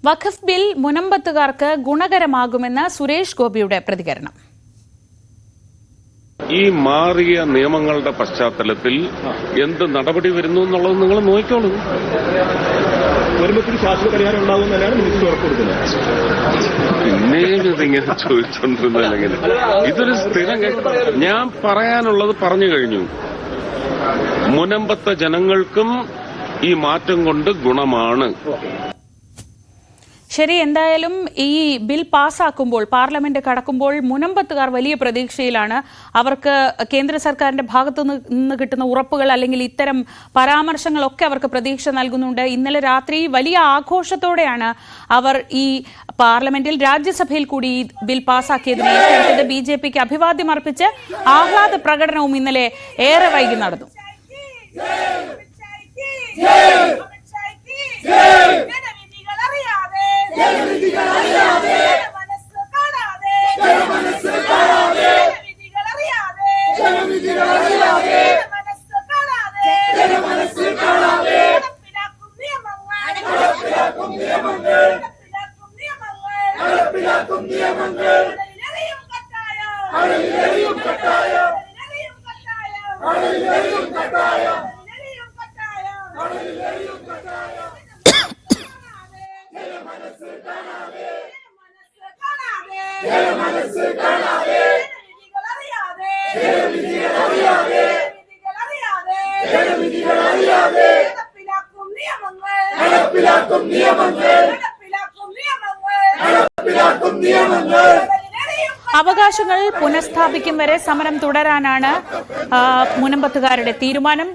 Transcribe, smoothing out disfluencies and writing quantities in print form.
വഖഫ് bill മുനമ്പത്തുകാർക്ക് ഗുണകരമാകുമെന്ന Suresh ഗോപിയുടെ പ്രതികരണം. ഈ മാറിയ നിയമങ്ങളുടെ പശ്ചാത്തലത്തിൽ എന്ത് നടപടി വരുന്നു എന്നുള്ളത് നിങ്ങൾ നോക്കിക്കോളൂ. വരുമ്പത്തിൽ ശാശ്വത പരിഹാരം ഉണ്ടാകുമെന്നാണ് മിനിസ്റ്റർ ഉറപ്പുകൊടുക്കുന്നത്. പിന്നെയും ഇതിങ്ങനെ ചോദിച്ചോണ്ടിരുന്നല്ലെങ്കിൽ ഇതൊരു സ്ഥിരം. ഞാൻ പറയാനുള്ളത് പറഞ്ഞു കഴിഞ്ഞു. മുനമ്പത്തെ ജനങ്ങൾക്കും ഈ മാറ്റം കൊണ്ട് ഗുണമാണ്. ശരി, എന്തായാലും ഈ ബിൽ പാസ്സാക്കുമ്പോൾ, പാർലമെന്റ് കടക്കുമ്പോൾ മുനമ്പത്തുകാർ വലിയ പ്രതീക്ഷയിലാണ്. അവർക്ക് കേന്ദ്ര സർക്കാരിന്റെ ഭാഗത്തു നിന്ന് കിട്ടുന്ന ഉറപ്പുകൾ അല്ലെങ്കിൽ ഇത്തരം പരാമർശങ്ങളൊക്കെ അവർക്ക് പ്രതീക്ഷ നൽകുന്നുണ്ട്. ഇന്നലെ രാത്രി വലിയ ആഘോഷത്തോടെയാണ് അവർ ഈ പാർലമെന്റിൽ രാജ്യസഭയിൽ കൂടി ഈ ബിൽ പാസ്സാക്കിയതിനെ ഏറ്റെടുത്തത്. BJPക്ക് അഭിവാദ്യം അർപ്പിച്ച് ആഹ്ലാദ പ്രകടനവും ഇന്നലെ ഏറെ വൈകി നടന്നു. അവകാശങ്ങൾ പുനഃസ്ഥാപിക്കും വരെ സമരം തുടരാനാണ് മുനമ്പത്തുകാരുടെ തീരുമാനം.